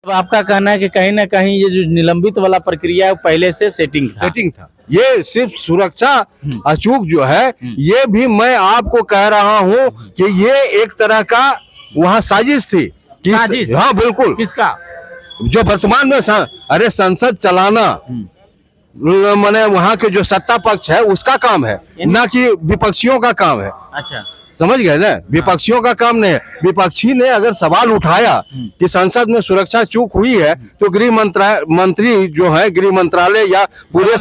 तो आपका कहना है कि कहीं ना कहीं ये जो निलंबित वाला प्रक्रिया है वो पहले से सेटिंग था। ये सिर्फ सुरक्षा अचूक जो है, ये भी मैं आपको कह रहा हूँ कि ये एक तरह का वहाँ साजिश थी। साजिश? हाँ बिल्कुल। किसका? जो वर्तमान में अरे संसद चलाना माने वहाँ के जो सत्ता पक्ष है उसका काम है, ना कि विपक्षियों का काम है। अच्छा, समझ गए ना, विपक्षियों का काम नहीं है। विपक्षी ने अगर सवाल उठाया कि संसद में सुरक्षा चूक हुई है तो गृह मंत्री जो है गृह मंत्रालय या पूरे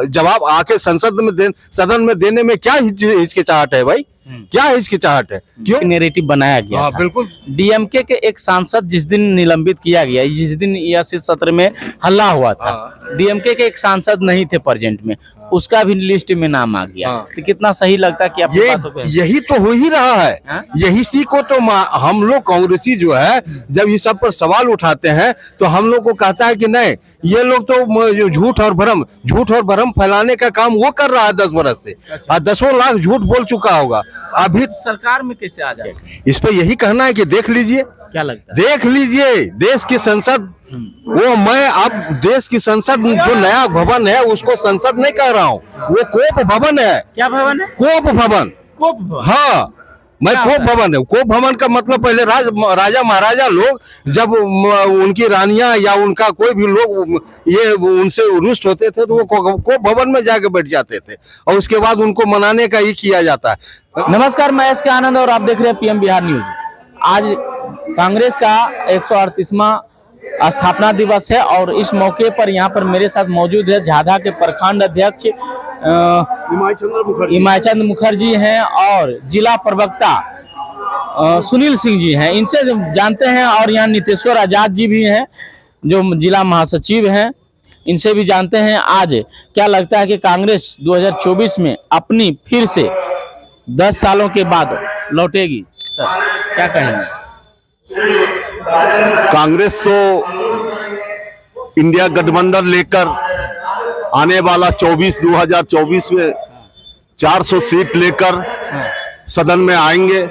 जवाब आके सदन में देने में क्या हिचकिचाहट है भाई? क्या हिचकिचाहट है? क्यों नैरेटिव बनाया गया था। बिल्कुल। डीएमके के एक सांसद जिस दिन निलंबित किया गया, जिस दिन यह सत्र में हल्ला हुआ था, डीएमके के एक सांसद नहीं थे प्रेजेंट में, उसका भी लिस्ट में नाम आ गया। तो कितना सही लगता कि आपकी बातों पे यही तो हो ही रहा है। यही सी को तो हम लोग कांग्रेसी जो है जब ये सब पर सवाल उठाते हैं तो हम लोग को कहता है कि नहीं, ये लोग तो झूठ और भ्रम फैलाने का काम वो कर रहा है 10 बरस से। और 10 लाख झूठ बोल चुका होगा। अभी सरकार में कैसे आ जाए? इस पे यही कहना है कि देख लीजिए, क्या लगता है? देख लीजिए देश की संसद, वो मैं अब देश की संसद जो नया भवन है उसको संसद नहीं कह रहा हूँ, वो कोप भवन है। क्या भवन है? कोप भवन। कोप भवन? हाँ, मैं कोप भवन है। कोप भवन का मतलब पहले राजा महाराजा लोग जब उनकी रानियां या उनका कोई भी लोग ये उनसे रुष्ट होते थे तो वो कोप भवन में जाके बैठ जाते थे और उसके बाद उनको मनाने का ही किया जाता है। नमस्कार, मैं एस के आनंद और आप देख रहे हैं पीएम बिहार न्यूज। आज कांग्रेस का 138वां स्थापना दिवस है और इस मौके पर यहाँ पर मेरे साथ मौजूद है झाझा के प्रखंड अध्यक्ष इमाय चंद्र मुखर्जी हैं और जिला प्रवक्ता सुनील सिंह जी हैं। इनसे जानते हैं, और यहाँ नितेश्वर आजाद जी भी हैं जो जिला महासचिव हैं, इनसे भी जानते हैं आज क्या लगता है कि कांग्रेस 2024 में अपनी फिर से 10 सालों के बाद लौटेगी। सर क्या कहेंगे? कांग्रेस तो इंडिया गठबंधन लेकर आने वाला 2024 में 400 सीट लेकर सदन में आएंगे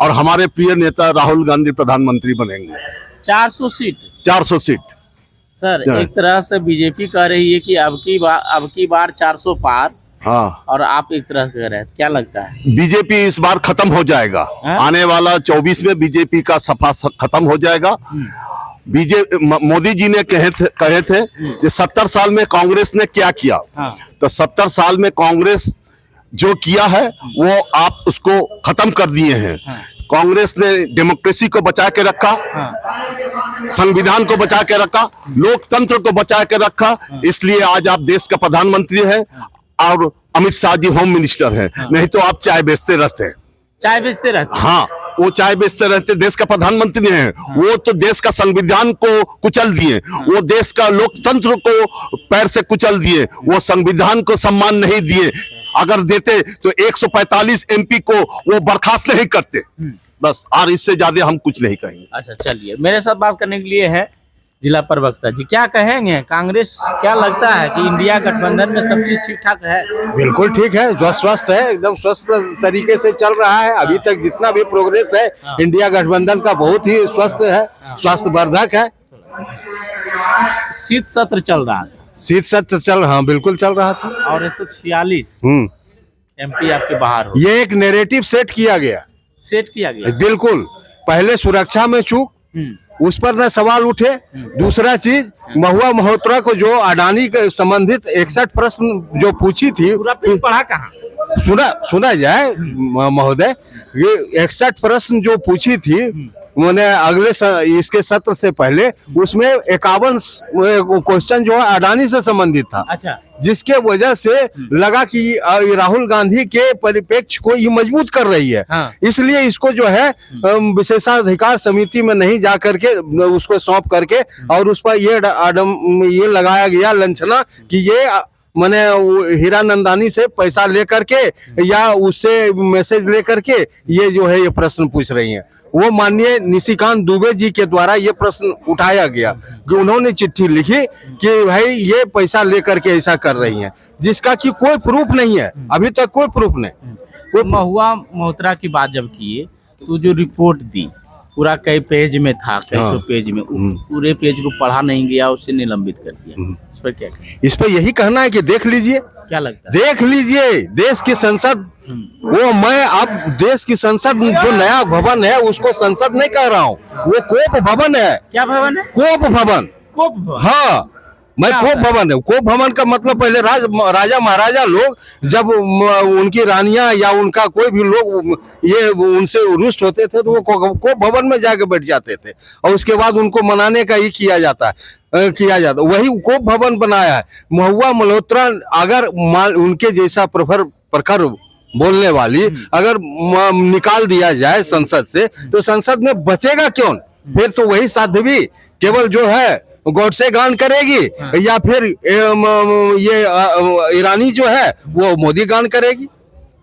और हमारे प्रिय नेता राहुल गांधी प्रधानमंत्री बनेंगे। 400 सीट? 400 सीट। सर एक तरह से बीजेपी कह रही है कि अब की बार 400 पार। हाँ, और आप एक तरह से कह रहे हैं, क्या लगता है? बीजेपी इस बार खत्म हो जाएगा। आने वाला 24 में बीजेपी का सफा खत्म हो जाएगा। मोदी जी ने कहे थे कि 70 साल में कांग्रेस ने क्या किया। तो 70 साल में कांग्रेस जो किया है वो आप उसको खत्म कर दिए हैं। कांग्रेस ने डेमोक्रेसी को बचा के रखा, संविधान को बचा के रखा, लोकतंत्र को बचा के रखा, इसलिए आज आप देश का प्रधानमंत्री हैं और अमित शाह जी होम मिनिस्टर हैं। नहीं तो आप चाय बेचते रहते। चाय बेचते रहते? हाँ, वो चाय बेचते रहते, देश का प्रधानमंत्री हैं। वो तो देश का संविधान को कुचल दिए, वो देश का लोकतंत्र को पैर से कुचल दिए, वो संविधान को सम्मान नहीं दिए। अगर देते तो 145 एमपी को वो बर्खास्त नहीं करते। बस, और इससे ज्यादा हम कुछ नहीं कहेंगे। अच्छा चलिए, मेरे साथ बात करने के लिए है जिला प्रवक्ता जी। क्या कहेंगे, कांग्रेस क्या लगता है कि इंडिया गठबंधन में सब चीज ठीक ठाक है? बिल्कुल ठीक है, जो स्वस्थ है, एकदम स्वस्थ तरीके से चल रहा है। अभी तक जितना भी प्रोग्रेस है इंडिया गठबंधन का बहुत ही स्वस्थ है, स्वास्थ्यवर्धक है। शीत सत्र चल रहा है? शीत सत्र चल रहा, बिल्कुल चल रहा था। और 146 एमपी आपके बाहर हो, ये एक नैरेटिव सेट किया गया। बिल्कुल, पहले सुरक्षा में चूक, उस पर न सवाल उठे। दूसरा चीज, महुआ मल्होत्रा को जो अडानी के संबंधित 61 प्रश्न जो पूछी थी, पढ़ा कहाँ? सुना जाए महोदय, ये 61 प्रश्न जो पूछी थी मैंने अगले इसके सत्र से पहले, उसमें 51 क्वेश्चन जो है अडानी से संबंधित था। अच्छा। जिसके वजह से लगा कि राहुल गांधी के परिप्रेक्ष्य को ये मजबूत कर रही है। इसलिए इसको जो है विशेषाधिकार समिति में नहीं जा करके उसको सौंप करके और उस पर ये लगाया गया लांछना कि ये मैंने हीरानंदानी से पैसा लेकर के या उससे मैसेज लेकर के ये जो है ये प्रश्न पूछ रही हैं। वो माननीय निशिकांत दुबे जी के द्वारा ये प्रश्न उठाया गया कि उन्होंने चिट्ठी लिखी कि भाई ये पैसा लेकर के ऐसा कर रही हैं, जिसका कि कोई प्रूफ नहीं है, अभी तक कोई प्रूफ नहीं। महुआ मल्होत्रा की बात जब किए तो जो रिपोर्ट दी पूरा कई पेज में था, कई हाँ। सौ पेज में, उस पूरे पेज को पढ़ा नहीं गया, उसे निलंबित कर दिया। इस पर क्या कहें? इस पे यही कहना है कि देख लीजिए, क्या लगता है? देख लीजिए देश की संसद, वो मैं अब देश की संसद जो नया भवन है उसको संसद नहीं कह रहा हूँ, वो कोप भवन है। क्या भवन है? कोप भवन। कोप भवन। हाँ, मैं क्या कोप होता है? भवन है। कोप भवन का मतलब पहले राजा महाराजा लोग जब उनकी रानियां या उनका कोई भी लोग ये उनसे रुष्ट होते थे तो वो कोप भवन में जाके बैठ जाते थे और उसके बाद उनको मनाने का ही किया जाता वही कोप भवन बनाया है। महुआ मल्होत्रा अगर उनके जैसा प्रखर बोलने वाली अगर निकाल दिया जाए संसद से तो संसद में बचेगा क्यों? फिर तो वही साध्वी केवल जो है गॉडसे गान करेगी या फिर ये ईरानी जो है वो मोदी गान करेगी।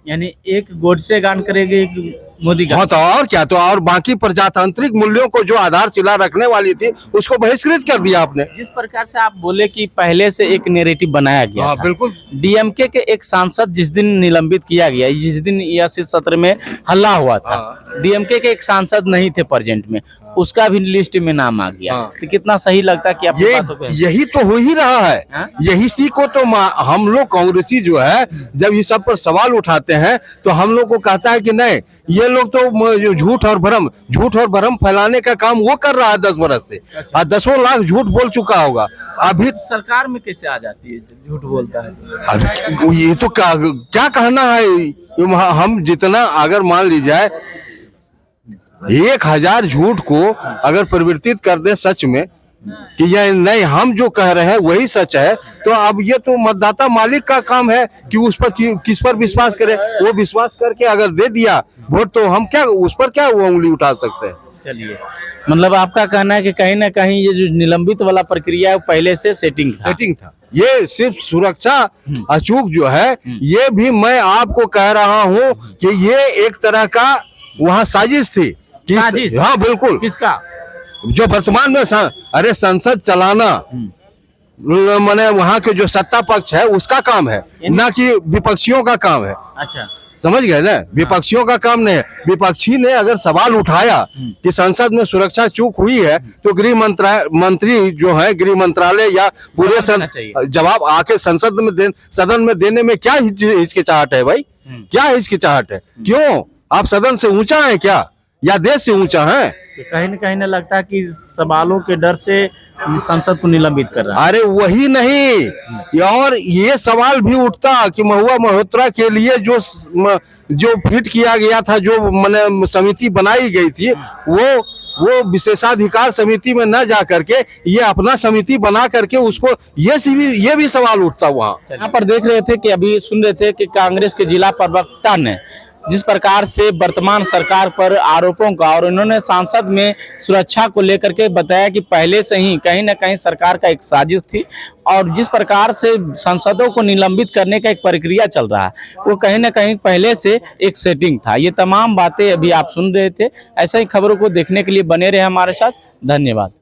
यानी एक गोडसे गान करेगी, एक मोदी गान। हाँ तो और क्या, तो और बाकी प्रजातांत्रिक मूल्यों को जो आधारशिला रखने वाली थी उसको बहिष्कृत कर दिया आपने। जिस प्रकार से आप बोले कि पहले से एक नैरेटिव बनाया गया हाँ था। बिल्कुल। डीएमके के एक सांसद जिस दिन निलंबित किया गया, जिस दिन यह सत्र में हल्ला हुआ था, डीएमके के एक सांसद नहीं थे प्रेजेंट में, उसका भी लिस्ट में नाम आ गया। तो कितना सही लगता है कि आपकी बातों पे यही तो हो ही रहा है। यही सी को तो हम लोग कांग्रेसी जो है जब ये सब पर सवाल उठाते हैं तो हम लोग को कहता है कि नहीं, ये लोग तो झूठ और भ्रम फैलाने का काम वो कर रहा है 10 बरस से। और 10 लाख झूठ बोल चुका होगा। अभी सरकार में कैसे आ जाती है, झूठ बोलता है? अरे ये तो क्या कहना है। हम जितना अगर मान ली जाए 1000 झूठ को अगर परिवर्तित कर दे सच में कि ये नहीं हम जो कह रहे हैं वही सच है, तो अब ये तो मतदाता मालिक का काम है कि उस पर किस पर विश्वास करे। वो विश्वास करके अगर दे दिया वोट तो हम क्या उस पर क्या वो उंगली उठा सकते हैं। चलिए, मतलब आपका कहना है कि कहीं ना कहीं ये जो निलंबित वाला प्रक्रिया है पहले से सेटिंग था। ये सिर्फ सुरक्षा अचूक जो है, ये भी मैं आपको कह रहा हूँ कि ये एक तरह का वहाँ साजिश थी। साजिश? हाँ बिल्कुल। किसका? जो वर्तमान में अरे संसद चलाना माने वहाँ के जो सत्ता पक्ष है उसका काम है, ना कि विपक्षियों का काम है। अच्छा, समझ गए ना? विपक्षियों का काम नहीं है। विपक्षी ने अगर सवाल उठाया कि संसद में सुरक्षा चूक हुई है तो गृह मंत्री जो है गृह मंत्रालय या पूरे जवाब आके सदन में देने में क्या हिचकिचाहट है भाई? क्या हिचकिचाहट है? क्यों? आप सदन से ऊंचा है क्या या देश से ऊंचा है? तो कहीं ना लगता है कि सवालों के डर से संसद को निलंबित कर रहा है। अरे वही नहीं, और ये सवाल भी उठता कि महुआ मल्होत्रा के लिए जो फिट किया गया था, जो माने समिति बनाई गई थी, वो विशेषाधिकार समिति में न जा करके ये अपना समिति बना करके उसको ये भी सवाल उठता। वहाँ यहाँ पर देख रहे थे कि अभी सुन रहे थे कि कांग्रेस के जिला प्रवक्ता ने जिस प्रकार से वर्तमान सरकार पर आरोपों का, और उन्होंने सांसद में सुरक्षा को लेकर के बताया कि पहले से ही कहीं ना कहीं सरकार का एक साजिश थी, और जिस प्रकार से सांसदों को निलंबित करने का एक प्रक्रिया चल रहा है वो कहीं ना कहीं पहले से एक सेटिंग था। ये तमाम बातें अभी आप सुन रहे थे। ऐसे ही खबरों को देखने के लिए बने रहे हमारे साथ। धन्यवाद।